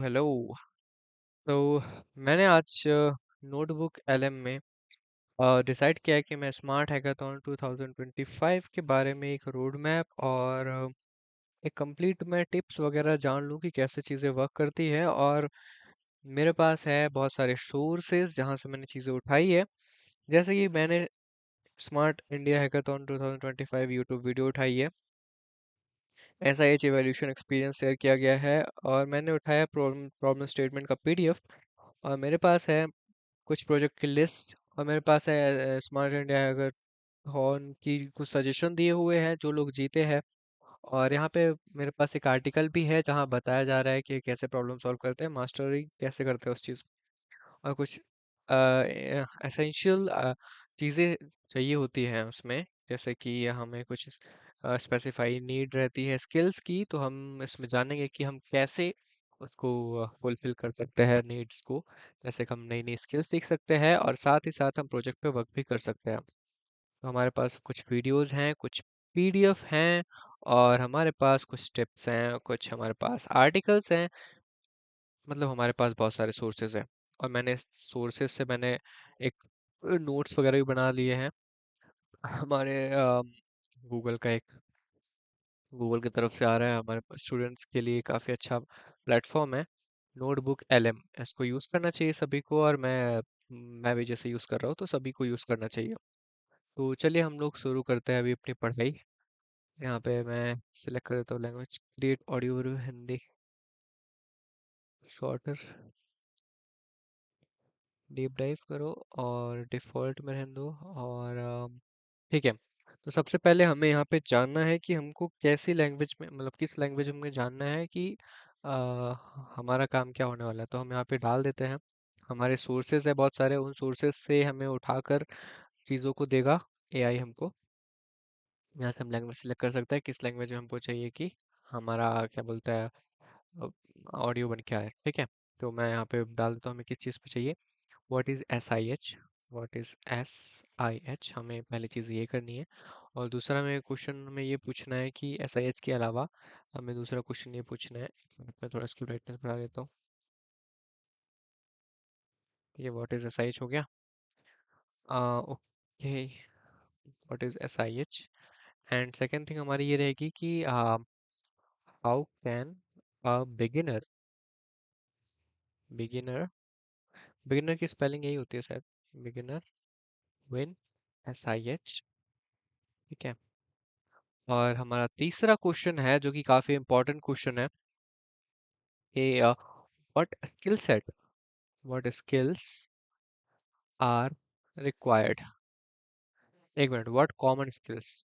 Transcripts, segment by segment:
Hello. तो मैंने आज नोटबुक एलएम में डिसाइड किया है कि मैं स्मार्ट हैकाथॉन 2025 के बारे में एक रोड मैप और एक कंप्लीट मैं टिप्स वगैरह जान लूँ कि कैसे चीज़ें वर्क करती है। और मेरे पास है बहुत सारे सोर्सेज जहाँ से मैंने चीज़ें उठाई है। जैसे कि मैंने smart India hackathon 2025 YouTube video उठाई है। SIH एवोल्यूशन एक्सपीरियंस शेयर किया गया है। और मैंने उठाया प्रॉब्लम प्रॉब्लम स्टेटमेंट का PDF। और मेरे पास है कुछ प्रोजेक्ट की लिस्ट। और मेरे पास है स्मार्ट इंडिया अगर हॉर्न की कुछ सजेशन दिए हुए हैं जो लोग जीते हैं। और यहाँ पे मेरे पास एक आर्टिकल भी है जहाँ बताया जा रहा है कि कैसे प्रॉब्लम सॉल्व करते हैं, मास्टरी कैसे करते हैं उस चीज़। और कुछ एसेंशियल चीज़ें चाहिए होती हैं उसमें। जैसे कि हमें कुछ स्पेसिफाई नीड रहती है स्किल्स की, तो हम इसमें जानेंगे कि हम कैसे उसको फुलफिल कर सकते हैं नीड्स को। जैसे कि हम नई नई स्किल्स सीख सकते हैं और साथ ही साथ हम प्रोजेक्ट पे वर्क भी कर सकते हैं। तो हमारे पास कुछ वीडियोस हैं, कुछ PDF हैं, और हमारे पास कुछ टिप्स हैं, कुछ हमारे पास आर्टिकल्स हैं। मतलब हमारे पास बहुत सारे सोर्सेज हैं। और मैंने सोर्सेज से मैंने एक नोट्स वगैरह भी बना लिए हैं। हमारे गूगल का एक गूगल की तरफ से आ रहा है हमारे स्टूडेंट्स के लिए काफ़ी अच्छा प्लेटफॉर्म है नोटबुक LM। इसको यूज़ करना चाहिए सभी को, और मैं भी जैसे यूज़ कर रहा हूँ तो सभी को यूज़ करना चाहिए। तो चलिए हम लोग शुरू करते हैं अभी अपनी पढ़ाई। यहाँ पे मैं सिलेक्ट कर देता हूँ language, create audio video Hindi, shorter, deep dive करो, और डिफ़ॉल्ट में रहने दो। और ठीक है। तो सबसे पहले हमें यहाँ पे जानना है कि हमको कैसी लैंग्वेज में, मतलब किस लैंग्वेज में जानना है कि अ, हमारा काम क्या होने वाला है। तो हम यहाँ पे डाल देते हैं। हमारे सोर्सेज है बहुत सारे, उन सोर्सेज से हमें उठाकर चीज़ों को देगा AI हमको। यहाँ से हम लैंग्वेज सिलेक्ट कर सकते हैं किस लैंग्वेज में हमको चाहिए कि हमारा क्या बोलता है ऑडियो बन के आए। ठीक है। तो मैं यहाँ पे डाल देता हूँ हमें किस चीज़ पे चाहिए। What is SIH, what is SIH, हमें पहली चीज़ ये करनी है। और दूसरा हमें क्वेश्चन में ये पूछना है कि SIH के अलावा हमें दूसरा क्वेश्चन ये पूछना है। एक मिनट में थोड़ा इसकी ब्राइटनेस बढ़ा देता हूँ। ये व्हाट इज़ SIH हो गया। Okay, what is SIH। And second thing हमारी ये रहेगी कि how can a beginner beginner beginner की स्पेलिंग यही होती है शायद, बिगिनर विन SIH। ठीक है। और हमारा तीसरा क्वेश्चन है जो कि काफी इंपॉर्टेंट क्वेश्चन है कि what skill set, what skills are required. एक minute, what common skills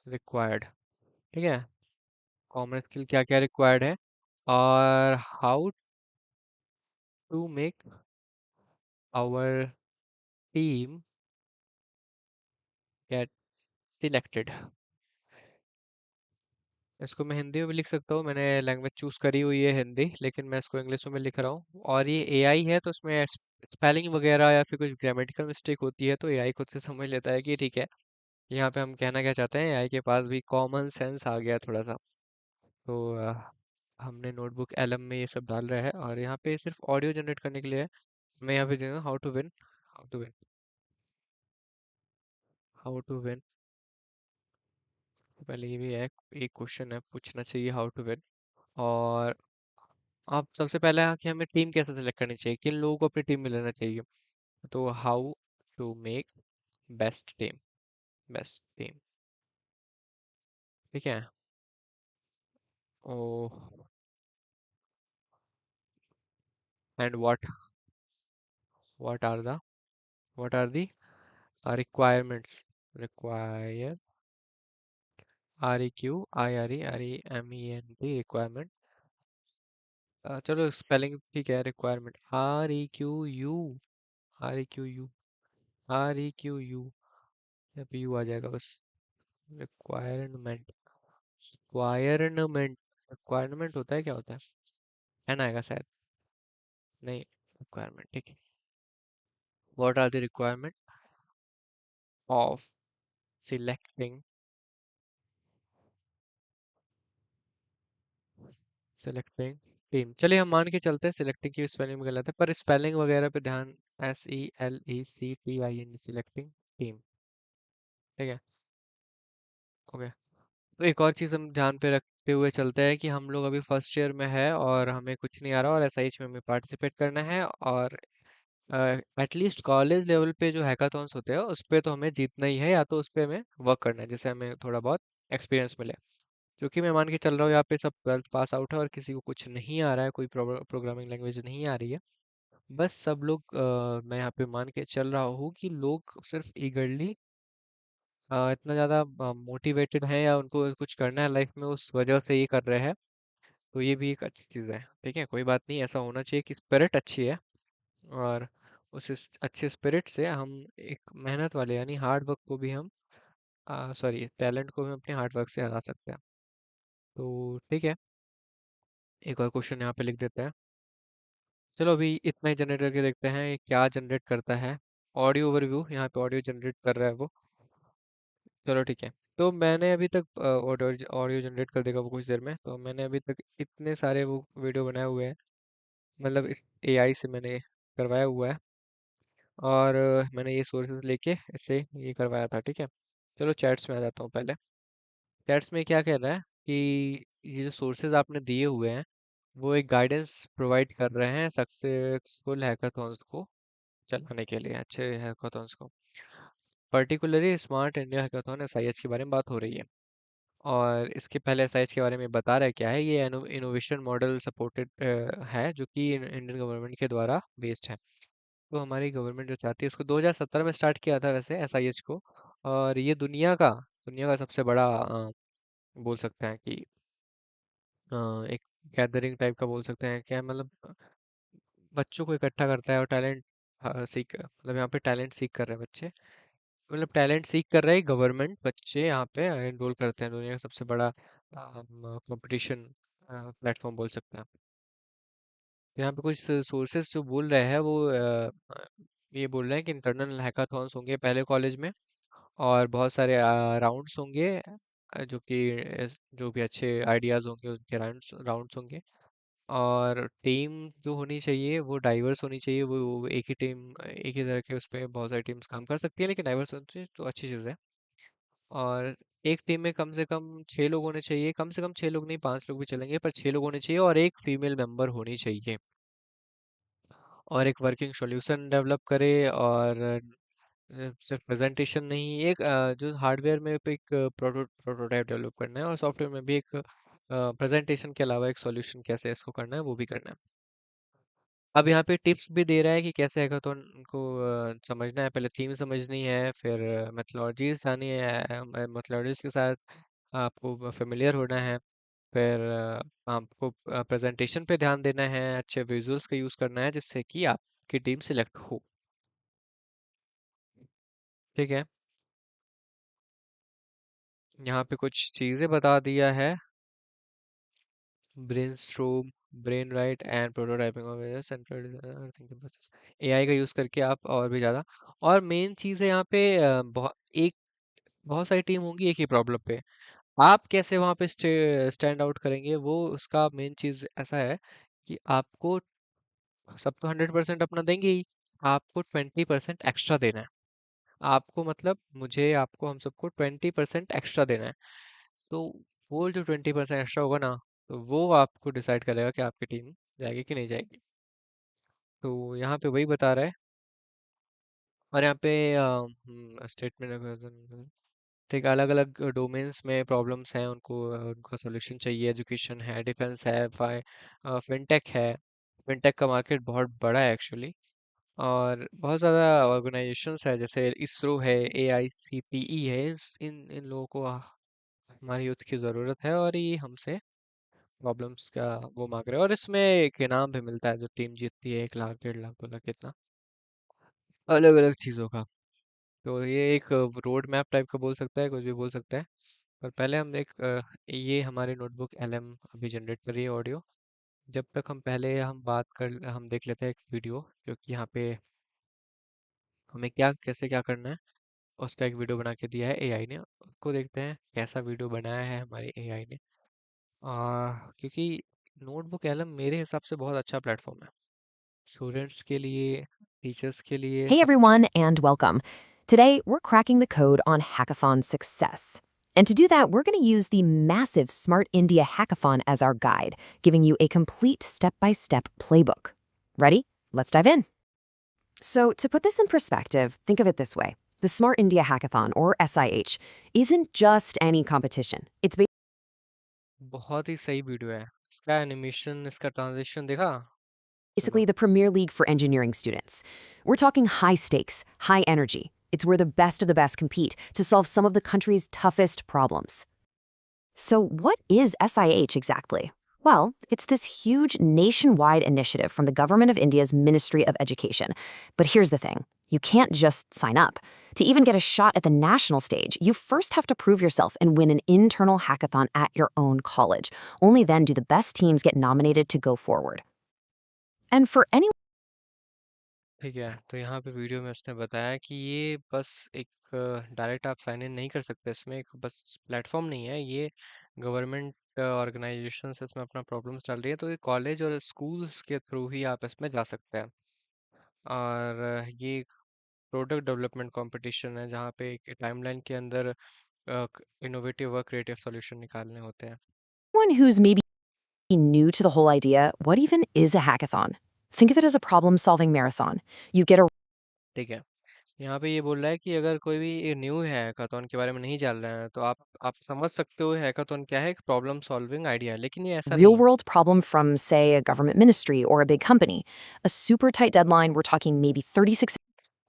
required. ठीक है। कॉमन स्किल क्या क्या रिक्वायर्ड है, और how to make our team get selected. इसको मैं हिंदी में भी लिख सकता हूँ, मैंने लैंग्वेज चूज करी हुई है हिंदी, लेकिन मैं इसको इंग्लिश में लिख रहा हूँ। और ये AI है तो इसमें स्पेलिंग वगैरह या फिर कुछ ग्रामेटिकल मिस्टेक होती है तो AI खुद से समझ लेता है कि ठीक है, यहाँ पे हम कहना क्या चाहते हैं। AI के पास भी कॉमन सेंस आ गया थोड़ा सा। तो हमने नोटबुक LM में ये सब डाल रहा है, और यहाँ पे सिर्फ ऑडियो जनरेट करने के लिए है। मैं यहाँ पे देना how to win how to win. पहले ये भी है, एक क्वेश्चन है पूछना चाहिए हाउ टू विन। और आप सबसे पहले है कि हमें टीम कैसे सेलेक्ट करनी चाहिए, किन लोगों को अपनी टीम में लेना चाहिए। तो how to make best team. ठीक है। Oh, and what are the what are the requirements. Require, REQIREREMENT, requirement. चलो स्पेलिंग ठीक है, रिक्वायरमेंट REQU यहाँ पे यू आ जाएगा बस। रिक्वायरमेंट रिक्वायरमेंट रिक्वायरमेंट होता है, क्या होता है, एन आएगा शायद। नहीं, रिक्वायरमेंट ठीक है। What are the requirement of selecting selecting team, चलिए हम मान के चलते हैं सिलेक्टिंग की स्पेलिंग में गलत है, पर स्पेलिंग वगैरह पे ध्यान। SELECTING, selecting team. ठीक है। ओके। तो एक और चीज़ हम ध्यान पे रखते हुए चलते हैं कि हम लोग अभी फर्स्ट ईयर में है और हमें कुछ नहीं आ रहा और SIH में हमें पार्टिसिपेट करना है, और एटलीस्ट कॉलेज लेवल पे जो हैकाथॉन्स होते हैं उस पे तो हमें जीतना ही है, या तो उस पे हमें वर्क करना है जिससे हमें थोड़ा बहुत एक्सपीरियंस मिले। क्योंकि मैं मान के चल रहा हूँ यहाँ पे सब 12th पास आउट है और किसी को कुछ नहीं आ रहा है, कोई प्रोग्रामिंग लैंग्वेज नहीं आ रही है। बस सब लोग मैं यहाँ पे मान के चल रहा हूँ कि लोग सिर्फ ईगरली इतना ज़्यादा मोटिवेटेड हैं या उनको कुछ करना है लाइफ में, उस वजह से ये कर रहे हैं। तो ये भी एक अच्छी चीज़ है। ठीक है, कोई बात नहीं, ऐसा होना चाहिए कि स्पिरिट अच्छी है, और उस अच्छे स्पिरिट से हम एक मेहनत वाले यानी हार्ड वर्क को भी हम सॉरी टैलेंट को भी अपने हार्ड वर्क से हरा सकते हैं। तो ठीक है, एक और क्वेश्चन यहाँ पे लिख देते हैं। चलो अभी इतना ही जनरेट करके देखते हैं ये क्या जनरेट करता है। ऑडियो ओवरव्यू, यहाँ पे ऑडियो जनरेट कर रहा है वो। चलो ठीक है। तो मैंने अभी तक ऑडियो ऑडियो जनरेट कर देगा वो कुछ देर में। तो मैंने अभी तक इतने सारे वो वीडियो बनाए हुए हैं, मतलब AI से मैंने करवाया हुआ है, और मैंने ये सोर्सेज लेके इससे ये करवाया था। ठीक है। चलो चैट्स में आ जाता हूँ पहले। चैट्स में क्या कह रहा है कि ये जो सोर्सेज आपने दिए हुए हैं वो एक गाइडेंस प्रोवाइड कर रहे हैं सक्सेसफुल हैकाथॉन्स को चलाने के लिए, अच्छे हैकाथॉन्स को। Particularly smart India hackathon SIH के बारे में बात हो रही है। और इसके पहले SIH के बारे में बता रहा है क्या है ये। इनोवेशन मॉडल सपोर्टेड है, जो कि इंडियन गवर्नमेंट के द्वारा बेस्ड है। तो हमारी गवर्नमेंट जो चाहती है, इसको 2017 में स्टार्ट किया था वैसे SIH को। और ये दुनिया का सबसे बड़ा बोल सकते हैं कि एक गैदरिंग टाइप का बोल सकते हैं क्या, मतलब बच्चों को इकट्ठा करता है और टैलेंट सीख, मतलब यहाँ पे टैलेंट सीख कर रहे हैं बच्चे, मतलब टैलेंट सीख कर रहे हैं गवर्नमेंट बच्चे यहाँ पे एनरोल करते हैं। दुनिया का सबसे बड़ा कंपटीशन प्लेटफॉर्म बोल सकते हैं। तो यहाँ पे कुछ सोर्सेस जो बोल रहे हैं वो ये बोल रहे हैं कि इंटरनल हैकाथॉन्स होंगे पहले कॉलेज में, और बहुत सारे राउंड्स होंगे, जो कि जो भी अच्छे आइडियाज होंगे उनके राउंड्स राउंड्स होंगे। और टीम जो होनी चाहिए वो डाइवर्स होनी चाहिए, वो एक ही टीम एक ही तरह के उस पर बहुत सारी टीम्स काम कर सकती है, लेकिन डाइवर्स होनी चाहिए तो अच्छी चीज़ है। और एक टीम में कम से कम 6 लोग होने चाहिए, कम से कम 6 लोग नहीं, 5 लोग भी चलेंगे, पर 6 लोग होने चाहिए, और एक फीमेल मेंबर होनी चाहिए। और एक वर्किंग सॉल्यूशन डेवलप करे, और सिर्फ प्रेजेंटेशन नहीं, एक जो हार्डवेयर में पे एक प्रोटोटाइप डेवलप करना है, और सॉफ्टवेयर में भी एक प्रेजेंटेशन के अलावा एक सॉल्यूशन कैसे इसको करना है वो भी करना है। अब यहाँ पे टिप्स भी दे रहा है कि कैसे हैकाथॉन उनको समझना है। पहले थीम समझनी है, फिर मेथोडोलॉजीज आनी है, मेथोडोलॉजीज के साथ आपको फेमिलियर होना है, फिर आपको प्रेजेंटेशन पे ध्यान देना है, अच्छे विजुअल्स का यूज़ करना है जिससे कि आपकी टीम सिलेक्ट हो। ठीक है। यहाँ पे कुछ चीज़ें बता दिया है। Brainstorm, brain right and prototyping of central thinking process, AI का यूज़ करके आप और भी ज़्यादा। और मेन चीज़ है यहाँ पे बहुत सारी टीम होंगी एक ही प्रॉब्लम पे, आप कैसे वहाँ पे स्टैंड आउट करेंगे, वो उसका मेन चीज़ ऐसा है कि आपको सब तो 100% अपना देंगे ही, आपको 20% एक्स्ट्रा देना है। आपको मतलब मुझे, आपको, हम सबको 20% एक्स्ट्रा देना है। तो वो जो 20% एक्स्ट्रा होगा ना, तो वो आपको डिसाइड करेगा कि आपकी टीम जाएगी कि नहीं जाएगी। तो यहाँ पे वही बता रहा है। और यहाँ पे स्टेटमेंट, ठीक, अलग अलग डोमेन्स में प्रॉब्लम्स हैं उनको, उनका सॉल्यूशन चाहिए। एजुकेशन है, डिफेंस है, फिनटेक है। फिनटेक का मार्केट बहुत बड़ा है एक्चुअली, और बहुत ज़्यादा ऑर्गेनाइजेशंस है, जैसे इसरो है, AICTE है। इन लोगों को हमारी यूथ की ज़रूरत है, और ये हमसे प्रॉब्लम्स का वो मांग रहे हैं, और इसमें एक इनाम भी मिलता है जो टीम जीतती है, 1 लाख, 1.5 लाख, 2 लाख, कितना अलग अलग चीज़ों का। तो ये एक रोड मैप टाइप का बोल सकता है, कुछ भी बोल सकता है। पर पहले हम एक ये हमारी नोटबुक LM अभी जनरेट कर रही है ऑडियो। जब तक हम देख लेते हैं एक वीडियो, क्योंकि यहाँ पे हमें क्या कैसे क्या करना है उसका एक वीडियो बना के दिया है AI ने। उसको देखते हैं कैसा वीडियो बनाया है हमारी AI ने। क्योंकि नोटबुक एलएम मेरे हिसाब से बहुत अच्छा प्लेटफॉर्म है, स्टूडेंट्स के लिए, टीचर्स के लिए, Hey सबके लिए। everyone, and welcome. Today, we're cracking the code on hackathon success. And to do that, we're going to use the massive Smart India Hackathon as our guide, giving you a complete step by step playbook. Ready? Let's dive in. So, to put this in perspective, think of it this way: the Smart India Hackathon, or SIH, isn't just any competition. It's बहुत ही सही video है, इसका animation, इसका transition देखा? basically सुनो। the premier league for engineering students. We're talking high stakes, high energy. It's where the best of the best compete to solve some of the country's toughest problems. So, what is SIH exactly? Well, it's this huge nationwide initiative from the Government of India's Ministry of Education. But here's the thing: you can't just sign up. To even get a shot at the national stage, you first have to prove yourself and win an internal hackathon at your own college. Only then do the best teams get nominated to go forward. And for anyone ठीक है, तो यहाँ पे video में उसने बताया कि ये बस एक डायरेक्ट आप साइन इन नहीं कर सकते, इसमें एक बस प्लेटफॉर्म नहीं है ये, गवर्नमेंट ऑर्गेनाइजेशंस इसमें अपना प्रॉब्लम्स डाल रही है, तो ये कॉलेज और स्कूल्स के थ्रू ही आप इसमें जा सकते हैं। और ये प्रोडक्ट डेवलपमेंट कंपटीशन है जहाँ पे एक टाइमलाइन के अंदर इनोवेटिव और क्रिएटिव सॉल्यूशन निकालने होते हैं। who's maybe new to the whole idea, what even is a hackathon? Think of it as a problem solving marathon. You get a ठीक है, यहाँ पे ये बोल रहा है कि अगर कोई भी न्यू है हैकाथॉन के बारे में नहीं जान रहा है तो आप समझ सकते हो हैकाथॉन क्या है, एक प्रॉब्लम सॉल्विंग आइडिया है, लेकिन ये ऐसा real नहीं है। world problem from, say, a government ministry or a big company. A super tight deadline, we're talking maybe 36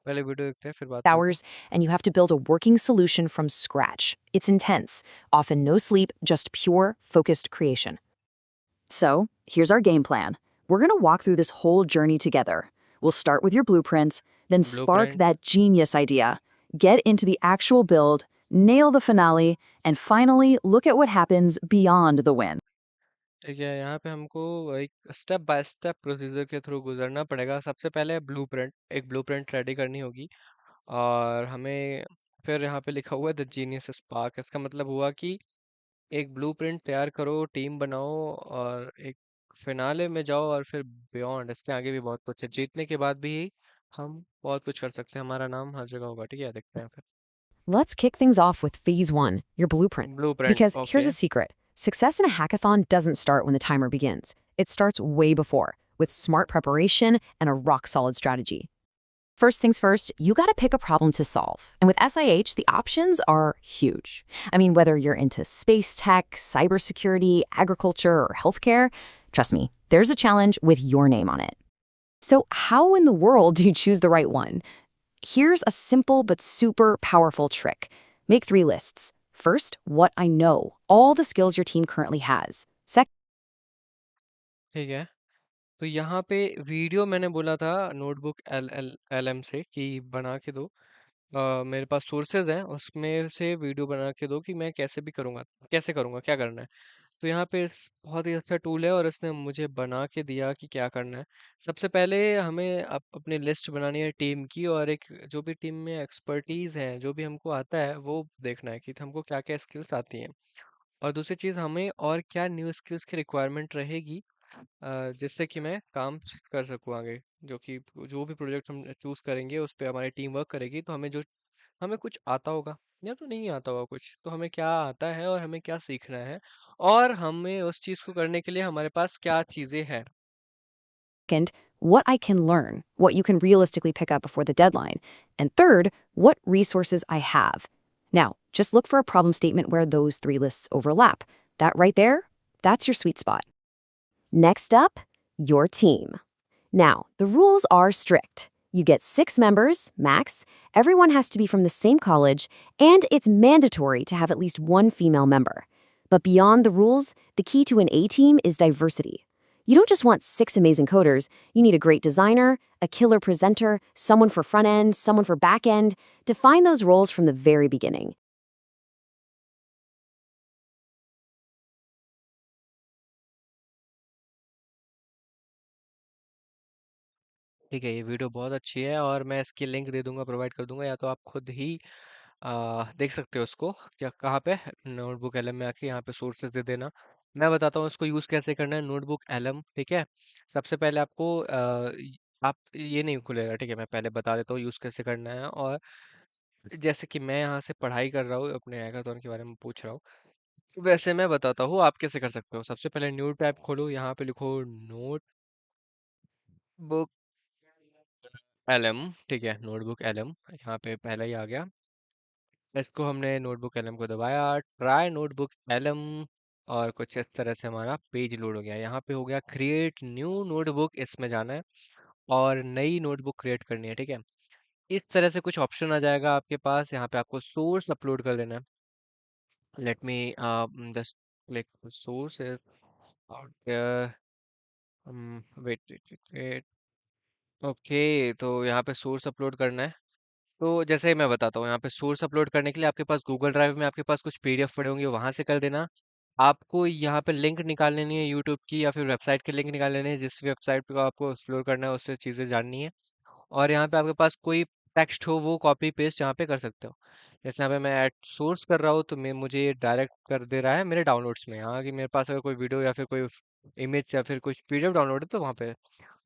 पहले वीडियो देखते हैं फिर बात करते हैं। hours, and you have to build a working solution from scratch. It's intense, often no sleep, just pure, focused creation. So, here's our game plan. We're going to walk through this whole journey together. We'll start with your blueprints, then spark blueprint. that genius idea, get into the actual build, nail the finale, and finally look at what happens beyond the win. ठीक है, यहाँ पे हमको एक step by step procedure के through गुजरना पड़ेगा। सबसे पहले ब्लूप्रिंट, एक ब्लूप्रिंट रेडी करनी होगी, और हमें फिर यहाँ पे लिखा हुआ है द जीनियस स्पार्क। इसका मतलब हुआ कि एक ब्लूप्रिंट तैयार करो, टीम बनाओ, और एक फिनाले में जाओ, और फिर बियॉन्ड, इसके आगे भी बहुत कुछ है। जीतने के बाद भी हम बहुत कुछ कर सकते हैं, हमारा नाम हर जगह होगा। ठीक है, देखते हैं फिर। Let's kick things off with phase one, your blueprint. Blueprint, Because here's okay. a secret: success in a hackathon doesn't start when the timer begins, it starts way before, with smart preparation and a rock solid strategy. First things first, you gotta pick a problem to solve. And with SIH, the options are huge. I mean, whether you're into space tech, cybersecurity, agriculture, or healthcare, trust me, there's a challenge with your name on it. So, how in the world do you choose the right one? Here's a simple but super powerful trick: make 3 lists. First, what I know, all the skills your team currently has. Second, ठीक है, तो यहाँ पे video मैंने बोला था notebook L L L M से कि बना के दो। मेरे पास सोर्सेज हैं, उसमें से वीडियो बना के दो कि मैं कैसे भी करूँगा, कैसे करूँगा, क्या करना है। तो यहाँ पे बहुत ही अच्छा टूल है, और इसने मुझे बना के दिया कि क्या करना है। सबसे पहले हमें अपनी लिस्ट बनानी है टीम की, और एक जो भी टीम में एक्सपर्टीज है, जो भी हमको आता है, वो देखना है कि हमको क्या क्या स्किल्स आती हैं। और दूसरी चीज़, हमें और क्या न्यू स्किल्स की रिक्वायरमेंट रहेगी, जिससे कि मैं काम कर सकूँ आगे। जो कि जो भी प्रोजेक्ट हम चूज करेंगे उस पे हमारी टीम वर्क करेगी, तो हमें कुछ आता होगा या तो नहीं आता होगा कुछ, तो हमें क्या आता है और हमें क्या सीखना है, और हमें उस चीज को करने के लिए हमारे पास क्या चीजें हैं। what I can learn, what you can realistically pick up before the deadline. And third, what resources I have. Now, just look for a problem statement where those 3 lists overlap. That right there, that's your sweet spot. Next up, your team. Now, the rules are strict. You get 6 members, max. Everyone has to be from the same college, and it's mandatory to have at least one female member. But beyond the rules, the key to an A team is diversity. You don't just want 6 amazing coders, you need a great designer, a killer presenter, someone for front end, someone for back end. Define those roles from the very beginning. ठीक है, ये video बहुत अच्छी है, और मैं इसकी link दे दूंगा, प्रोवाइड कर दूंगा, या तो आप खुद ही देख सकते हो उसको, क्या कहाँ पे, नोटबुक एलएम में आके यहाँ पे सोर्सेज दे देना। मैं बताता हूँ इसको यूज़ कैसे करना है। नोटबुक एलम, ठीक है। सबसे पहले आपको आप ये नहीं खुलेगा, ठीक है। मैं पहले बता देता हूँ यूज़ कैसे करना है। और जैसे कि मैं यहाँ से पढ़ाई कर रहा हूँ, अपने हैकाथॉन के बारे में पूछ रहा हूँ, वैसे मैं बताता हूँ आप कैसे कर सकते हो। सबसे पहले न्यू टैब खोलो, यहाँ पे लिखो नोटबुक एलएम, ठीक है। नोटबुक एलएम यहाँ पे पहले ही आ गया। इसको हमने नोटबुक एलएम को दबाया, ट्राई नोटबुक एलएम, और कुछ इस तरह से हमारा पेज लोड हो गया। यहाँ पे हो गया क्रिएट न्यू नोटबुक, इसमें जाना है और नई नोटबुक क्रिएट करनी है, ठीक है। इस तरह से कुछ ऑप्शन आ जाएगा आपके पास। यहाँ पे आपको सोर्स अपलोड कर देना है। Let me just click source और वेट वेट वेट। ओके, तो यहाँ पे सोर्स अपलोड करना है। तो जैसे ही मैं बताता हूँ, यहाँ पे सोर्स अपलोड करने के लिए आपके पास गूगल ड्राइव में आपके पास कुछ पीडीएफ पड़े होंगे, वहां से कर देना। आपको यहाँ पे लिंक निकाल लेनी है यूट्यूब की, या फिर वेबसाइट की लिंक निकाल लेनी है, जिस वेबसाइट पे आपको एक्सप्लोर करना है उससे चीज़ें जाननी है। और यहाँ पे आपके पास कोई टेक्स्ट हो वो कॉपी पेस्ट यहाँ पे कर सकते हो। जैसे यहाँ पे मैं ऐड सोर्स कर रहा हूँ, तो मैं मुझे ये डायरेक्ट कर दे रहा है मेरे डाउनलोड्स में। यहाँ की मेरे पास अगर कोई वीडियो या फिर कोई इमेज या फिर कुछ पीडीएफ डाउनलोड है तो वहाँ पे।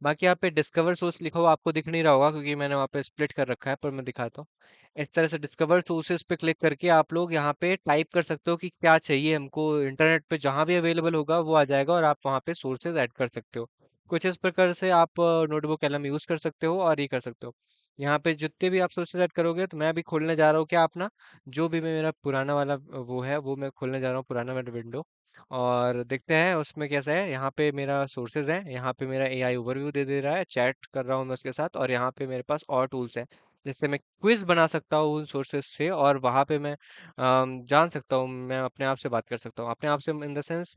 बाकी यहाँ पे डिस्कवर सोर्स लिखा हुआ आपको दिख नहीं रहा होगा, क्योंकि मैंने वहाँ पे स्प्लिट कर रखा है, पर मैं दिखाता हूँ। इस तरह से डिस्कवर सोर्सेज पे क्लिक करके आप लोग यहाँ पे टाइप कर सकते हो कि क्या चाहिए हमको। इंटरनेट पे जहाँ भी अवेलेबल होगा वो आ जाएगा, और आप वहाँ पे सोर्सेज ऐड कर सकते हो। कुछ इस प्रकार से आप नोटबुक एलएम यूज कर सकते हो और ये कर सकते हो। यहाँ पे जितने भी आप सोर्सेज ऐड करोगे, तो मैं अभी खोलने जा रहा हूँ क्या अपना, जो भी मेरा पुराना वाला वो है, वो मैं खोलने जा रहा हूँ, पुराना वाला विंडो। और देखते हैं उसमें कैसा है। यहाँ पे मेरा सोर्सेज है, यहाँ पे मेरा एआई ओवरव्यू दे दे रहा है, चैट कर रहा हूँ मैं उसके साथ, और यहाँ पे मेरे पास और टूल्स हैं जिससे मैं क्विज बना सकता हूँ उन सोर्सेज से। और वहाँ पे मैं जान सकता हूँ, मैं अपने आप से बात कर सकता हूँ, अपने आप से इन द सेंस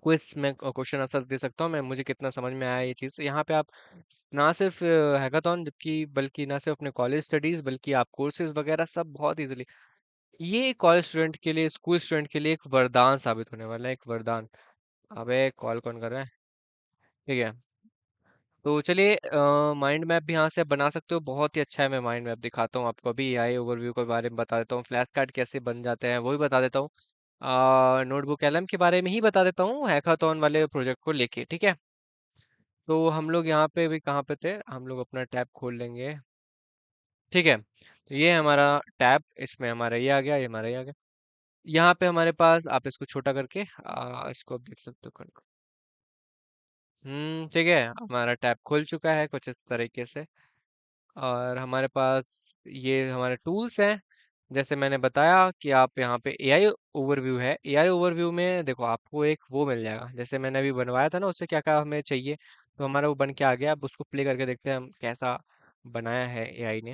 क्विज में क्वेश्चन आंसर दे सकता हूँ मैं, मुझे कितना समझ में आया ये चीज़। यहाँ पे आप ना सिर्फ हैकाथॉन, जबकि बल्कि ना सिर्फ अपने कॉलेज स्टडीज, बल्कि आप कोर्सेज वगैरह सब बहुत इजीली, ये कॉलेज स्टूडेंट के लिए, स्कूल स्टूडेंट के लिए एक वरदान साबित होने वाला है, एक वरदान। अबे कॉल कौन कर रहा है, ठीक है। तो चलिए, माइंड मैप भी यहाँ से आप बना सकते हो, बहुत ही अच्छा है। मैं माइंड मैप दिखाता हूँ आपको, अभी एआई ओवरव्यू के बारे में बता देता हूँ, फ्लैश कार्ड कैसे बन जाते हैं वो भी बता देता हूँ। नोटबुक एलएम के बारे में ही बता देता हूँ, हैकाथॉन वाले प्रोजेक्ट को लेके, ठीक है। तो हम लोग यहाँ पे भी कहाँ पे थे, हम लोग अपना टैब खोल लेंगे, ठीक है। तो ये है हमारा टैब, इसमें हमारा ये आ गया, ये हमारा ये आ गया। यहाँ पे हमारे पास, आप इसको छोटा करके इसको आप देख सकते हो। ठीक है, हमारा टैब खुल चुका है कुछ इस तरीके से। और हमारे पास ये हमारे टूल्स हैं। जैसे मैंने बताया कि आप यहाँ पे एआई ओवरव्यू है, एआई ओवरव्यू में देखो आपको एक वो मिल जाएगा, जैसे मैंने अभी बनवाया था ना, उससे क्या क्या हमें चाहिए, तो हमारा वो बन के आ गया। अब उसको प्ले करके देखते हैं हम कैसा बनाया है एआई ने।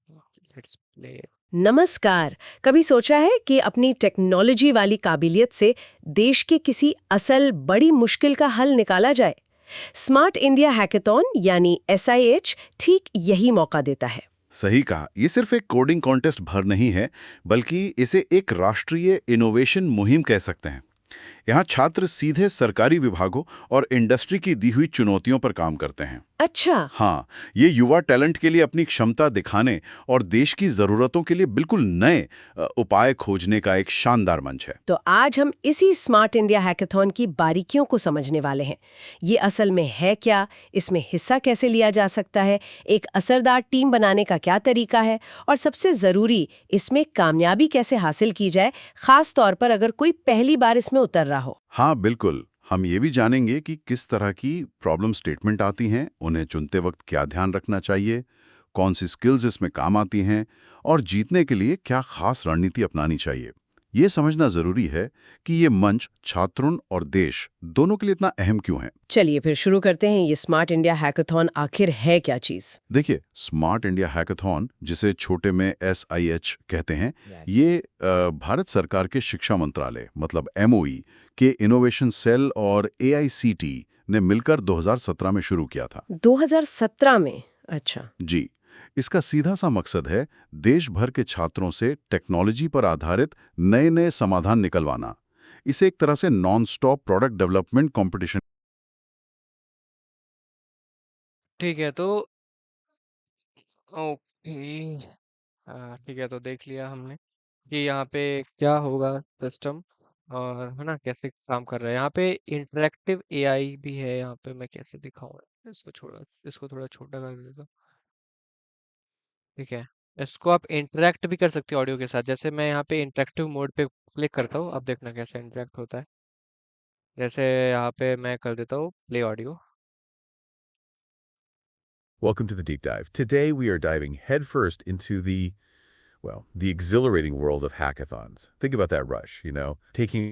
Let's play. नमस्कार। कभी सोचा है कि अपनी टेक्नोलॉजी वाली काबिलियत से देश के किसी असल बड़ी मुश्किल का हल निकाला जाए? स्मार्ट इंडिया हैकेथॉन यानी SIH ठीक यही मौका देता है। सही कहा। ये सिर्फ एक कोडिंग कॉन्टेस्ट भर नहीं है, बल्कि इसे एक राष्ट्रीय इनोवेशन मुहिम कह सकते हैं। यहाँ छात्र सीधे सरकारी विभागों और इंडस्ट्री की दी हुई चुनौतियों पर काम करते हैं। अच्छा, हाँ, ये युवा टैलेंट के लिए अपनी क्षमता दिखाने और देश की जरूरतों के लिए बिल्कुल नए उपाय खोजने का एक शानदार मंच है। तो आज हम इसी स्मार्ट इंडिया हैकेथॉन की बारीकियों को समझने वाले हैं। ये असल में है क्या, इसमें हिस्सा कैसे लिया जा सकता है, एक असरदार टीम बनाने का क्या तरीका है, और सबसे जरूरी, इसमें कामयाबी कैसे हासिल की जाए, खास तौर पर अगर कोई पहली बार इसमें उतर रहा हो। हाँ, बिल्कुल। हम ये भी जानेंगे कि किस तरह की प्रॉब्लम स्टेटमेंट आती हैं, उन्हें चुनते वक्त क्या ध्यान रखना चाहिए, कौन सी स्किल्स इसमें काम आती हैं और जीतने के लिए क्या खास रणनीति अपनानी चाहिए। ये समझना जरूरी है कि ये मंच छात्रों और देश दोनों के लिए इतना अहम क्यों है। चलिए फिर शुरू करते हैं। ये स्मार्ट इंडिया हैकेथॉन आखिर है क्या चीज? देखिए, स्मार्ट इंडिया हैकाथॉन, जिसे छोटे में SIH कहते हैं, ये भारत सरकार के शिक्षा मंत्रालय मतलब MOE के इनोवेशन सेल और AICT ने मिलकर 2017 में शुरू किया था। 2017 में? अच्छा। जी, इसका सीधा सा मकसद है देश भर के छात्रों से टेक्नोलॉजी पर आधारित नए नए समाधान निकलवाना। इसे एक तरह से non stop product development competition. ठीक है, तो ओके, ठीक है, तो देख लिया हमने कि यहाँ पे क्या होगा सिस्टम। और है ना कैसे काम कर रहा है। यहाँ पे इंटरेक्टिव एआई भी है, यहाँ पे मैं कैसे दिखाऊँ, इसको थोड़ा छोटा कर देता हूँ। ठीक है, इसको आप इंटरेक्ट भी कर सकते हो ऑडियो के साथ। जैसे मैं यहाँ पे इंटरेक्टिव मोड पे क्लिक करता हूँ, अब देखना कैसे इंटरेक्ट होता है। जैसे यहाँ पे मैं कर देता हूँ play audio. Welcome to the deep dive. Today we are diving headfirst into the exhilarating world of hackathons. Think about that rush, taking.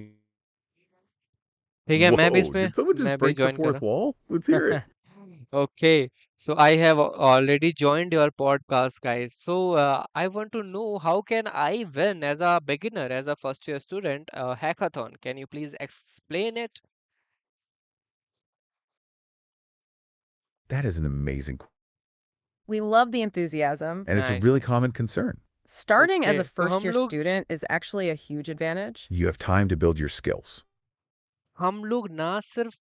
ठीक है, मैं भी Whoa, इसमें did someone just मैं भी break the ज्वाइन कर fourth wall? Let's hear रहा it. हूँ। Okay, so I have already joined your podcast, guys. So I want to know how can I win as a beginner, as a first year student, hackathon? Can you please explain it? That is an amazing, We love the enthusiasm. and it's a Nice, really nice. common concern. Starting as a Okay, तो first year student is actually a huge advantage. You have time to build your skills. हम लोग ना सिर्फ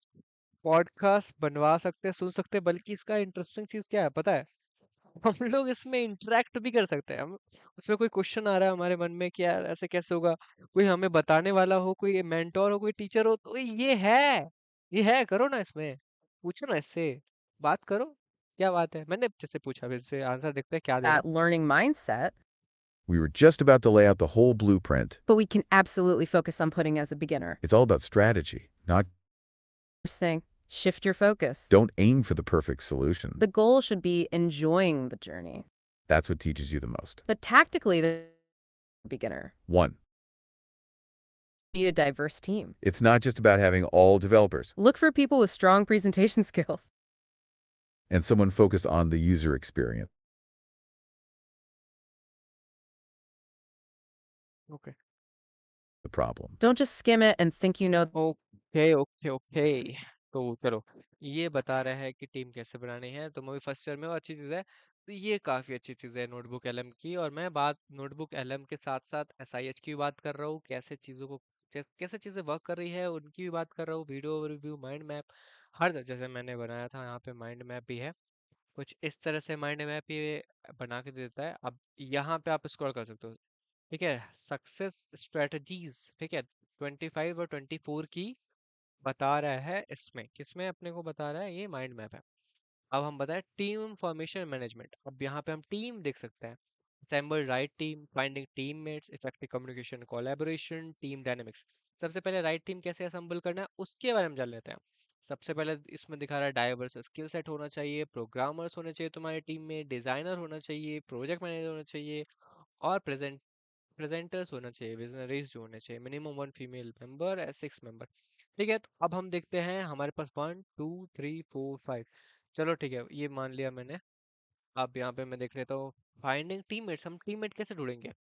podcast बनवा सकते हैं, सुन सकते हैं, बल्कि इसका इंटरेस्टिंग चीज क्या है पता है? हम लोग इसमें इंटरेक्ट भी कर सकते हैं। हम उसमें कोई क्वेश्चन आ रहा है हमारे मन में कि यार ऐसे कैसे होगा, कोई हमें बताने वाला हो, कोई मेंटोर हो, कोई टीचर हो, तो ये है करो ना इसमें, पूछो ना इससे, बात करो, क्या बात है। मैंने जैसे पूछा, अभी इससे आंसर देखते हैं क्या दे रहा That learning mindset, We were just about to lay out the whole blueprint. but we can absolutely focus on putting as a beginner. It's all about strategy, not First thing, shift your focus. don't aim for the perfect solution. The goal should be enjoying the journey. That's what teaches you the most. But tactically, the beginner 1. need a diverse team. It's not just about having all developers Look for people with strong presentation skills. and someone focused on the user experience. है। Okay The problem. Don't just skim it and think you know. Okay okay okay, तो चलो, ये बता रहे हैं कि team कैसे बनानी है, तो मूवी फर्स्ट ईयर में वो अच्छी चीज़ है। तो ये काफ़ी अच्छी चीज़ है नोटबुक एलएम की, और मैं बात नोटबुक एलएम के साथ साथ एसआईएच की भी बात कर रहा हूँ, कैसे चीज़ों को कैसे चीज़ें वर्क कर रही है उनकी भी बात कर रहा हूँ। वीडियो रिव्यू, माइंड मैप, जैसे मैंने बनाया था यहाँ पे माइंड मैप भी है, कुछ इस तरह से माइंड मैप ये बना के देता है। अब यहाँ पे आप स्क्रॉल कर सकते हो। ठीक है, सक्सेस स्ट्रेटजीज, ठीक है, 25 और 24 की बता रहा है इसमें, किसमें अपने को बता रहा है, ये माइंड मैप है। अब हम बताएं टीम इंफॉर्मेशन मैनेजमेंट, अब यहाँ पे हम टीम देख सकते हैं। assemble right team, finding teammates, effective communication, collaboration, team dynamics। सबसे पहले राइट टीम कैसे असेंबल करना है उसके बारे में जान लेते हैं। सबसे पहले इसमें दिखा रहा है डाइवर्स स्किल सेट होना चाहिए, प्रोग्रामर्स होने चाहिए तुम्हारी टीम में, डिजाइनर होना चाहिए, प्रोजेक्ट मैनेजर होना चाहिए, और प्रेजेंटर्स होना चाहिए, विजनरीज जो होने चाहिए, मिनिमम 1 फीमेल मेंबर, 6 मेंबर। ठीक है, तो अब हम देखते हैं हमारे पास 1 2 3 4 5। चलो ठीक है, ये मान लिया मैंने। अब यहाँ पे मैं देख लेता हूँ फाइंडिंग टीममेट्स, हम टीममेट कैसे ढूंढेंगे?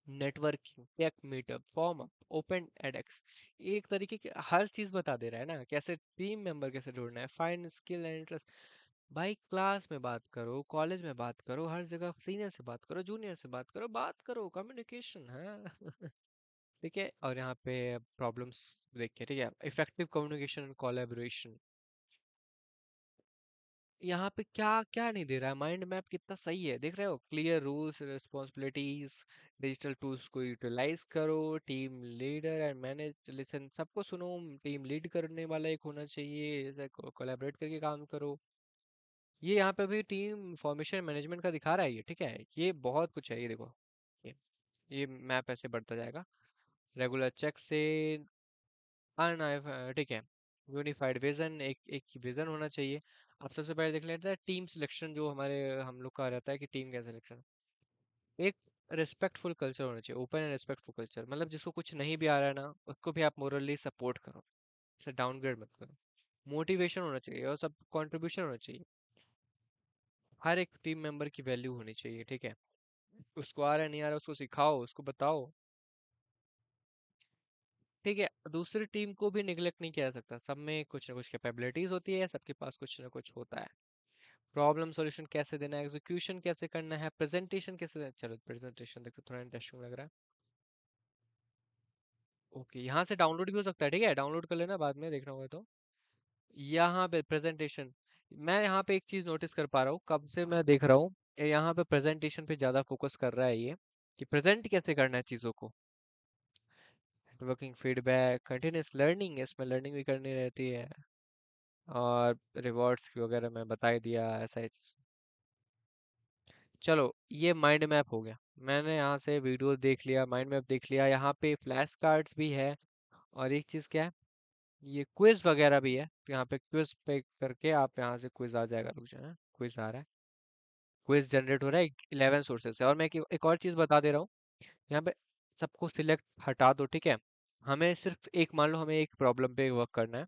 Networking, tech meetup, form up, open edX, एक तरीके की हर चीज बता दे रहा है ना, कैसे टीम मेंबर कैसे ढूंढना है। फाइंड स्किल एंड इंटरेस्ट, भाई क्लास में बात करो, कॉलेज में बात करो, हर जगह सीनियर से बात करो, जूनियर से बात करो, कम्युनिकेशन है। ठीक है, और यहाँ पे प्रॉब्लम्स देखिए। ठीक है, इफेक्टिव कम्युनिकेशन एंड कोलैबोरेशन, यहाँ पे क्या क्या नहीं दे रहा है, माइंड मैप कितना सही है, देख रहे हो? Clear rules responsibilities, digital tools को यूटिलाइज करो, team leader and manage, listen, सबको सुनो, टीम लीड करने वाला एक होना चाहिए, जैसे कोलैबोरेट करके काम करो। ये यहाँ पे भी टीम इंफॉर्मेशन मैनेजमेंट का दिखा रहा है ये। ठीक है, ये बहुत कुछ है, ये देखो, ये ये मैप ऐसे बढ़ता जाएगा। रेगुलर चेक से ठीक है, यूनिफाइड विजन, एक एक विजन होना चाहिए। अब सबसे पहले देख लेते हैं टीम सिलेक्शन, जो हमारे हम लोग का रहता है कि टीम का सिलेक्शन, एक रिस्पेक्टफुल कल्चर होना चाहिए, ओपन एंड रिस्पेक्टफुल कल्चर, मतलब जिसको कुछ नहीं भी आ रहा है ना, उसको भी आप मोरली सपोर्ट करो, उसे डाउनग्रेड मत करो। मोटिवेशन होना चाहिए और सब कंट्रीब्यूशन होना चाहिए, हर एक टीम मेंबर की वैल्यू होनी चाहिए। ठीक है, उसको आ रहा है नहीं आ रहा है, उसको सिखाओ, उसको बताओ। ठीक है, दूसरी टीम को भी निगलेक्ट नहीं किया जा सकता, सब में कुछ ना कुछ कैपेबिलिटीज होती है, सबके पास कुछ ना कुछ होता है। प्रॉब्लम सॉल्यूशन कैसे देना है, एग्जीक्यूशन कैसे करना है, प्रेजेंटेशन कैसे देना, चलो प्रेजेंटेशन देखो, थोड़ा इंटरेस्टिंग लग रहा है। ओके, यहाँ से डाउनलोड भी हो सकता है, ठीक है, डाउनलोड कर लेना, बाद में देखना होगा तो। यहाँ पे प्रेजेंटेशन, मैं यहाँ पे एक चीज नोटिस कर पा रहा हूँ, कब से मैं देख रहा हूँ, यहाँ पे प्रेजेंटेशन पे ज्यादा फोकस कर रहा है ये, कि प्रेजेंट कैसे करना है चीजों को। वर्किंग फीडबैक, कंटिन्यूस लर्निंग, इसमें लर्निंग भी करनी रहती है, और रिवॉर्ड्स वगैरह मैं बता ही दिया ऐसा ही। चलो ये माइंड मैप हो गया, मैंने यहाँ से वीडियो देख लिया, माइंड मैप देख लिया, यहाँ पे फ्लैश कार्ड्स भी है, और एक चीज़ क्या है, ये क्विज वगैरह भी है, तो यहाँ पे क्विज पे करके आप यहाँ से क्विज आ जाएगा, रुक जाना, क्विज आ रहा है, क्विज जनरेट हो रहा है 11 सोर्सेज से। और मैं एक और चीज़ बता दे रहा हूँ, यहाँ पे सबको सिलेक्ट हटा दो, ठीक है, हमें सिर्फ एक, मान लो हमें एक प्रॉब्लम पे वर्क करना है,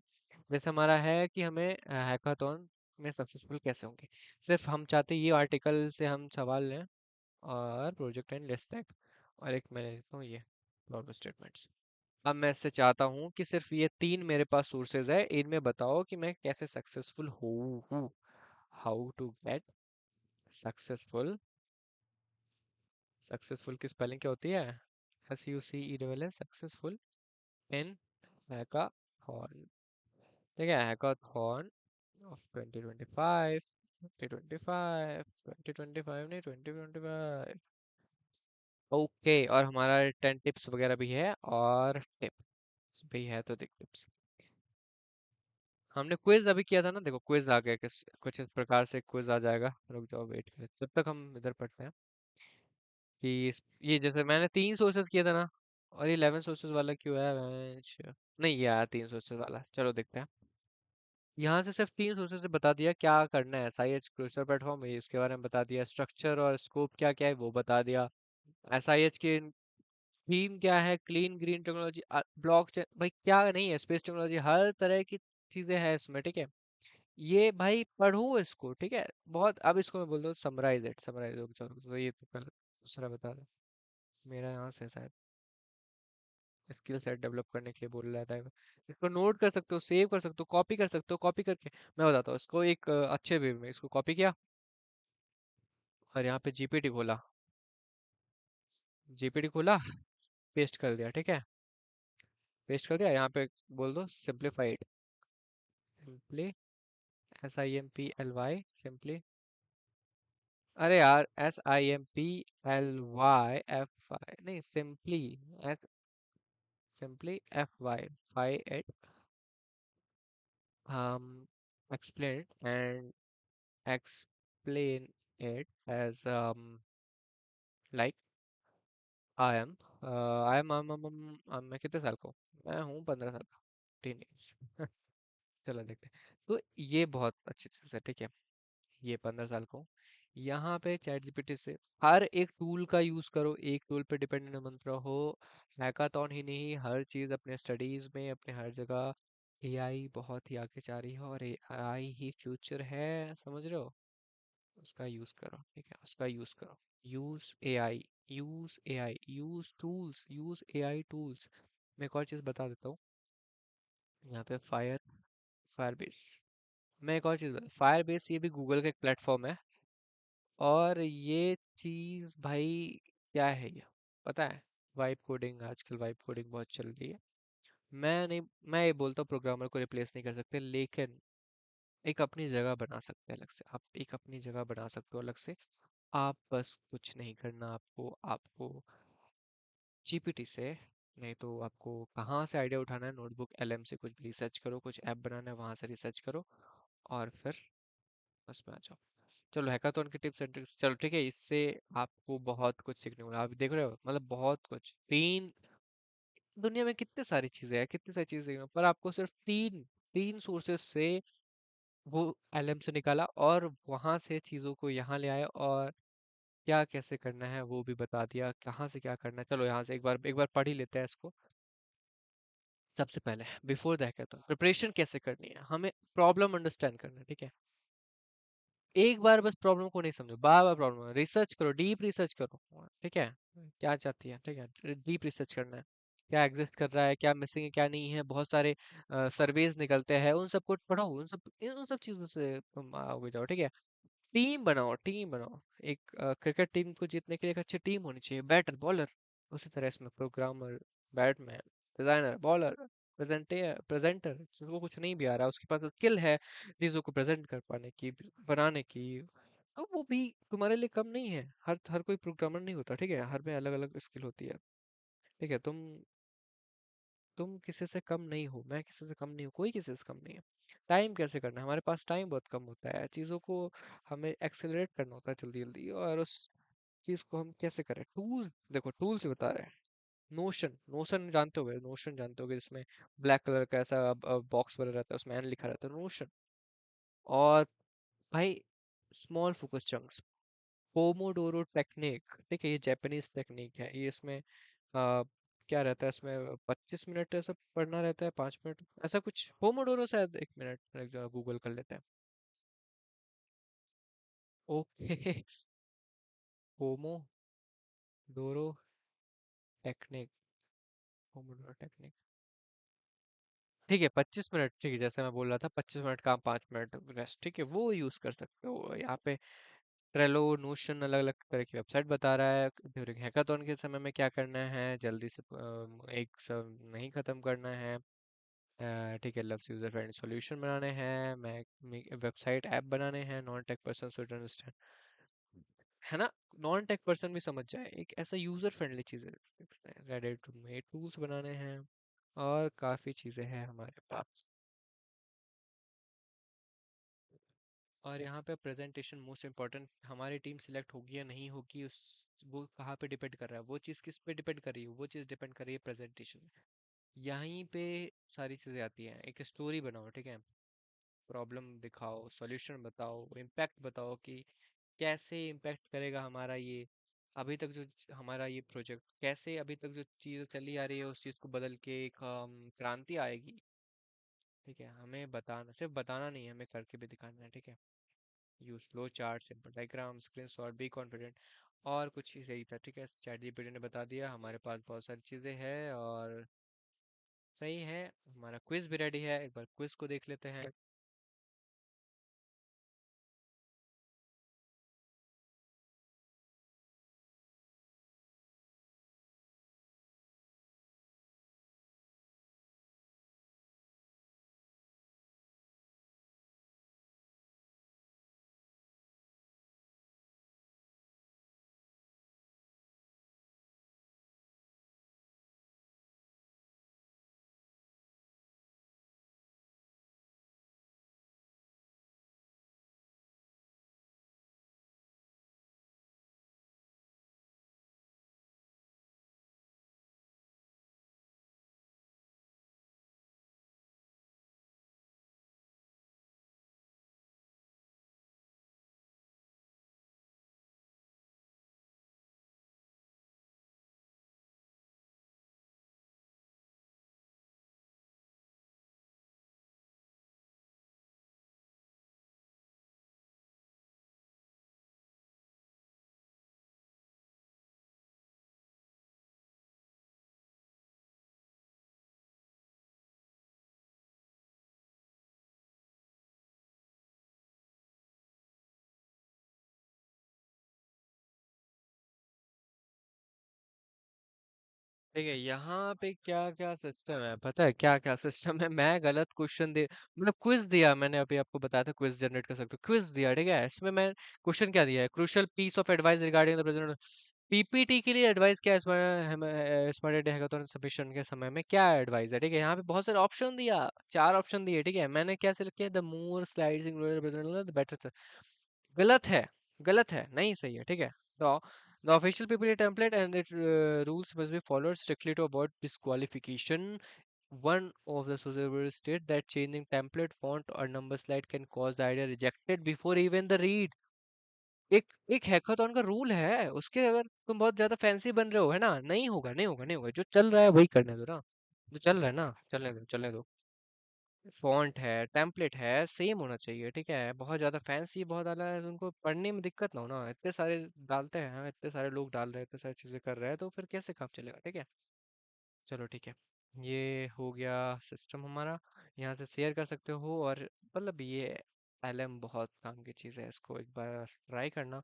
जैसे हमारा है कि हमें हैकाथॉन में सक्सेसफुल कैसे होंगे, सिर्फ हम चाहते हैं ये आर्टिकल से हम सवाल लें, और प्रोजेक्ट एंड लिस्ट टाइप, और एक मैं लेता हूँ ये प्रॉब्लम स्टेटमेंट्स। अब मैं इससे चाहता हूँ कि सिर्फ ये तीन मेरे पास सोर्सेज है, इनमें बताओ कि मैं कैसे सक्सेसफुल हूँ, how to get successful. Successful की स्पेलिंग क्या होती है, SUCCESS, सक्सेसफुल इन हैकाथॉन, ठीक है, हैकाथॉन ऑफ 2025, 2025, 2025 नहीं 2025। ओके, और हमारा 10 टिप्स वगैरह भी है, और टिप्स भी है, तो देख टिप्स, हमने क्विज अभी किया था ना, देखो क्विज आ गया, किस कुछ इस प्रकार से क्विज आ जाएगा, रुक जाओ वेट करें जब तक हम इधर पढ़ते हैं कि ये जैसे मैंने 3 सोर्सेज किया था ना, और ये 11 सोर्सेज वाला क्यों है नहीं, ये आया 3 सोर्सेज वाला, चलो देखते हैं। यहाँ से सिर्फ 3 सोर्सेज से बता दिया क्या करना है, SIH क्लस्टर प्लेटफॉर्म है इसके बारे में बता दिया, स्ट्रक्चर और स्कोप क्या क्या है वो बता दिया, SIH के थीम क्या है, क्लीन ग्रीन टेक्नोलॉजी, ब्लॉकचेन भाई क्या नहीं है, स्पेस टेक्नोलॉजी, हर तरह की चीजें हैं इसमें, ठीक है, ये भाई पढ़ो इसको, ठीक है, बहुत। अब इसको मैं बोल दूँ समराइज इट, समराइज, चलो तो ये तो कल दूसरा बता दो, मेरा यहाँ से शायद स्किल सेट डेवलप करने के लिए बोल रहा था, इसको नोट कर सकते हो, सेव कर सकते हो, कॉपी कर सकते हो, कॉपी करके मैं बताता हूँ इसको एक अच्छे वे में, इसको कॉपी किया, और यहाँ पे जीपीटी खोला, जीपीटी खोला, पेस्ट कर दिया, ठीक है, पेस्ट कर दिया, यहाँ पे बोल दो सिंप्लीफाइड, सिंपली, SIMPLY, सिंपली, अरे यार SIMPLYFY नहीं, सिंपली, सिंपली FY, फाई एट, explain and explain it as like I am मैं कितने साल का हूँ, मैं हूँ 15 साल का, टीनेज। चलो देखते हैं, तो ये बहुत अच्छी चीज़ है, ठीक है, ये 15 साल का हूँ, यहाँ पे चैट जीपीटी से हर एक टूल का यूज करो, एक टूल पे डिपेंडेंट मत रहो, हैकाथॉन ही नहीं, हर चीज अपने स्टडीज में, अपने हर जगह, एआई बहुत ही आगे जा रही है, और एआई ही फ्यूचर है, समझ रहे हो, उसका यूज करो, ठीक है, उसका यूज करो, use AI, use AI, use tools, use AI tools. मैं एक और चीज बता देता हूँ, यहाँ पे फायरबेस, मैं एक और चीज, फायरबेस ये भी गूगल का एक प्लेटफॉर्म है, और ये चीज भाई क्या है ये पता है, वाइब कोडिंग, आजकल वाइब कोडिंग बहुत चल रही है, मैं नहीं, मैं ये बोलता हूँ प्रोग्रामर को रिप्लेस नहीं कर सकते, लेकिन एक अपनी जगह बना सकते हैं अलग से, आप एक अपनी जगह बना सकते हो अलग से, आप बस कुछ नहीं करना, आपको आपको जीपीटी से, नहीं तो आपको कहाँ से आइडिया उठाना है, नोटबुक एलएम से कुछ भी रिसर्च करो, कुछ ऐप बनाना है वहां से रिसर्च करो, और फिर उसमें आ जाओ। चलो हैकाथॉन की टिप्स एंड ट्रिक्स, चलो ठीक है, इससे आपको बहुत कुछ सीखने को मिला, आप देख रहे हो, मतलब बहुत कुछ, तीन, दुनिया में कितनी सारी चीजें हैं, कितनी सारी चीजें हैं, पर आपको सिर्फ तीन तीन सोर्सेस से वो एलएम से निकाला, और वहां से चीजों को यहाँ ले आया, और क्या कैसे करना है वो भी बता दिया, कहाँ से क्या करना है, चलो यहाँ से एक बार पढ़ ही लेते हैं इसको। सबसे पहले बिफोर द हैकाथॉन प्रिपरेशन कैसे करनी है, हमें प्रॉब्लम अंडरस्टैंड करना है, ठीक है, एक बार बस प्रॉब्लम को नहीं समझो, बार बार प्रॉब्लम रिसर्च करो, डीप रिसर्च करो, ठीक है, क्या चाहती है, ठीक है, डीप रिसर्च करना है, क्या एग्जिस्ट कर रहा है, क्या मिसिंग है, क्या नहीं है, बहुत सारे सर्वेज निकलते हैं, उन सबको पढ़ो, उन सब चीजों से तुम आगे जाओ, ठीक है, टीम बनाओ, टीम बनाओ, एक क्रिकेट टीम को जीतने के लिए एक अच्छी टीम होनी चाहिए, बैटर बॉलर, उसी तरह इसमें programmer, Batman, designer, bowler, presenter जिसको कुछ नहीं भी आ रहा, उसके पास स्किल है चीजों को प्रेजेंट कर पाने की, बनाने की, तो वो भी तुम्हारे लिए कम नहीं है, हर हर कोई प्रोग्रामर नहीं होता, ठीक है, हर में अलग अलग स्किल होती है, ठीक है, तुम तुम किसी से कम नहीं हो, मैं किसी से कम नहीं हूँ, कोई किसी से कम नहीं है। टाइम कैसे करना है, हमारे पास टाइम बहुत कम होता है, चीज़ों को हमें एक्सेलरेट करना होता है जल्दी जल्दी, और उस चीज़ को हम कैसे करें। टूल देखो, टूल से बता रहे हैं। नोशन, नोशन जानते होगे, नोशन जानते होगे, जिसमें ब्लैक कलर का ऐसा बॉक्स बना रहता है, उसमें एन लिखा रहता है, नोशन। और भाई, small focus chunks, Pomodoro technique, ठीक है, ये जापानीज टेक्निक है, ये इसमें क्या रहता है, इसमें 25 मिनट ऐसा पढ़ना रहता है, 5 मिनट ऐसा कुछ, पोमोडोरो शायद 1 मिनट, जो गूगल कर लेते हैं। Okay. Pomodoro technique, Pomodoro technique, ठीक है, 25 मिनट, ठीक है, जैसे मैं बोल रहा था, 25 मिनट काम, 5 मिनट रेस्ट, ठीक है, वो यूज कर सकते हो यहाँ पे। ट्रेलो, नोशन अलग अलग तरह की वेबसाइट बता रहा है ड्यूरिंग हैकाथॉन के समय में क्या करना है, जल्दी से एक सब नहीं खत्म करना है। ठीक है, लव्स यूजर फ्रेंडली सॉल्यूशन बनाने हैं, मैं वेबसाइट ऐप बनाने हैं, non tech person should understand, है ना, नॉन टेक पर्सन भी समझ जाए, एक ऐसा यूजर फ्रेंडली चीज़ है, रेडी टू मेड टूल्स बनाने हैं, और काफ़ी चीज़ें हैं हमारे पास। और यहाँ पे प्रेजेंटेशन मोस्ट इम्पोर्टेंट, हमारी टीम सिलेक्ट होगी या नहीं होगी, उस वो कहाँ पे डिपेंड कर रहा है, वो चीज़ किस पे डिपेंड कर रही है, वो चीज़ डिपेंड कर रही है प्रेजेंटेशन। यहीं पे सारी चीज़ें आती हैं, एक स्टोरी बनाओ, ठीक है, प्रॉब्लम दिखाओ, सॉल्यूशन बताओ, इम्पैक्ट बताओ कि कैसे इम्पैक्ट करेगा हमारा ये, अभी तक जो हमारा ये प्रोजेक्ट, कैसे अभी तक जो चीज़ चली आ रही है उस चीज़ को बदल के एक क्रांति आएगी। ठीक है, हमें बताना, सिर्फ बताना नहीं है, हमें करके भी दिखाना है, ठीक है। Use flow chart, simple diagram, screenshot, be confident, और कुछ ही सही था, ठीक है, चैट जीपीटी ने बता दिया, हमारे पास बहुत सारी चीज़ें हैं, और सही है। हमारा क्विज भी रेडी है, एक बार क्विज को देख लेते हैं। ठीक है, यहाँ पे क्या क्या सिस्टम है, पता है क्या क्या सिस्टम है, मैं गलत क्वेश्चन दे, मतलब क्विज दिया मैंने, अभी आपको बताया था क्विज जनरेट कर सकते हो, क्विज दिया, ठीक है, इसमें मैं क्वेश्चन क्या दिया है, crucial piece of advice regarding the present, PPT के लिए एडवाइस क्या है, स्मार्ट हैकाथॉन सबमिशन के समय में क्या एडवाइस है, ठीक है, यहाँ पे बहुत सारे ऑप्शन दिया, 4 ऑप्शन दिए, ठीक है, मैंने क्या सिलेक्ट किया, the more slides included the better. गलत है, गलत है, नहीं सही है, ठीक है। तो the official PPT template and its rules must be followed strictly to avoid disqualification. One of the sources state that changing template font or number slide can cause the idea rejected before even the read. एक एक hackathon का rule है, उसके अगर तुम बहुत ज्यादा fancy बन रहे हो, है ना, नहीं होगा, नहीं होगा, नहीं होगा, जो चल रहा है वही करने दो ना, जो चल रहा है ना, चलने दो, चलने दो। फॉन्ट है, टेम्पलेट है, सेम होना चाहिए, ठीक है, बहुत ज़्यादा फैंसी, बहुत ज़्यादा है, उनको पढ़ने में दिक्कत ना हो ना, इतने सारे डालते हैं, हाँ, इतने सारे लोग डाल रहे हैं, इतने सारी चीज़ें कर रहे हैं, तो फिर कैसे काम चलेगा, ठीक है। चलो ठीक है, ये हो गया सिस्टम हमारा, यहाँ से शेयर कर सकते हो, और मतलब ये एलएम बहुत काम की चीज़ है, इसको एक बार ट्राई करना।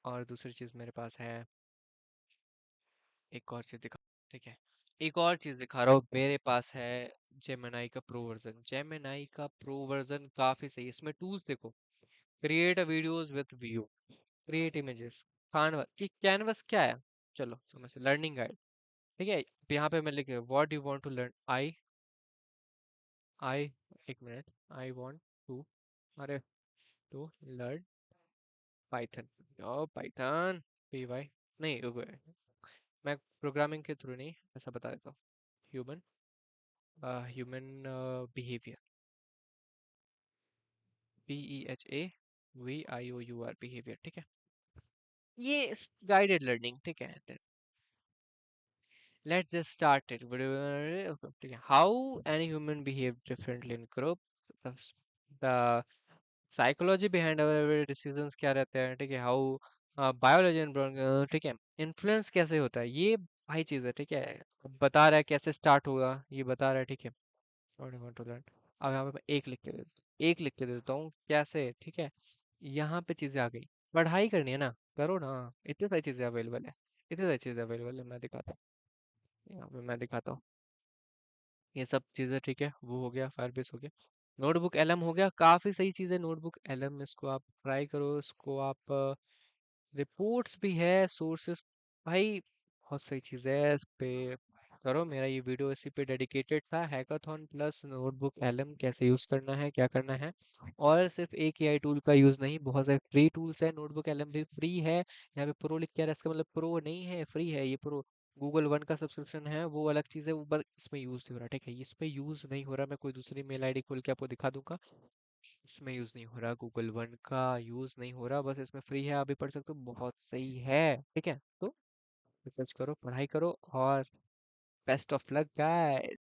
और दूसरी चीज़ मेरे पास है, एक और चीज़ दिखा, ठीक है, एक और चीज़ दिखा रहा हूँ, मेरे पास है जेमिनाई का प्रो वर्जन, जेमिनाई का प्रो वर्जन काफ़ी सही है, इसमें टूल्स देखो, create a videos with view, create images, canvas, कि कैनवस क्या है, चलो समझ, लर्निंग गाइड, ठीक है। यहाँ पे मैं लिखे what you want to learn. I एक मिनट, आई वांट टू, अरे to learn Python. Oh Python, P Y, नहीं मैं प्रोग्रामिंग के थ्रू नहीं ऐसा बता देता हूँ। Human human behaviour, PHAVIOUR behaviour, ठीक है। ये गाइडेड लर्निंग, ठीक है। Let's just start it. ठीक है। How any human behave differently in group, the psychology behind our decisions क्या रहते हैं, ठीक है। हाउ बायोलॉजी एंड, ठीक है, इन्फ्लुएंस कैसे होता है, ये भाई चीज़ है, ठीक है। बता रहा है कैसे स्टार्ट होगा, ये बता रहा है, ठीक है। What I want to learn। अब यहाँ पे मैं एक लिख के दे देता हूँ कैसे, ठीक है। यहाँ पे चीज़ें आ गई, पढ़ाई करनी है ना, करो ना। इतनी सारी चीज़ें अवेलेबल है, इतनी सारी चीज़ें अवेलेबल है, मैं दिखाता हूँ, यहाँ पे मैं दिखाता हूँ। ये सब चीज़ें, ठीक है, वो हो गया, फायरबेस हो गया, नोटबुक एलएम हो गया, काफ़ी सही चीज़ है नोटबुक एलएम, इसको आप ट्राई करो, इसको आप, रिपोर्ट्स भी है, सोर्सेस, भाई बहुत सही चीज़ है, इस पे करो। मेरा ये वीडियो इसी पे डेडिकेटेड था, हैकाथॉन प्लस नोटबुक एलएम कैसे यूज़ करना है, क्या करना है। और सिर्फ एक एआई टूल का यूज़ नहीं, बहुत सारे फ्री टूल्स है, नोटबुक एलएम भी फ्री है। यहाँ पे प्रो लिख के आ रहा है, इसका मतलब प्रो नहीं है, फ्री है ये प्रो। गूगल वन का सब्सक्रिप्शन है, वो अलग चीज़ है, वो बस इसमें यूज़ नहीं हो रहा, ठीक है। इस पे यूज़ नहीं हो रहा, मैं कोई दूसरी मेल आईडी खोल के आपको दिखा दूंगा, इसमें यूज़ नहीं हो रहा, गूगल वन का यूज़ नहीं हो रहा, बस इसमें फ्री है, आप भी पढ़ सकते हो, बहुत सही है, ठीक है। तो रिसर्च करो, पढ़ाई करो, और बेस्ट ऑफ लक गाइस।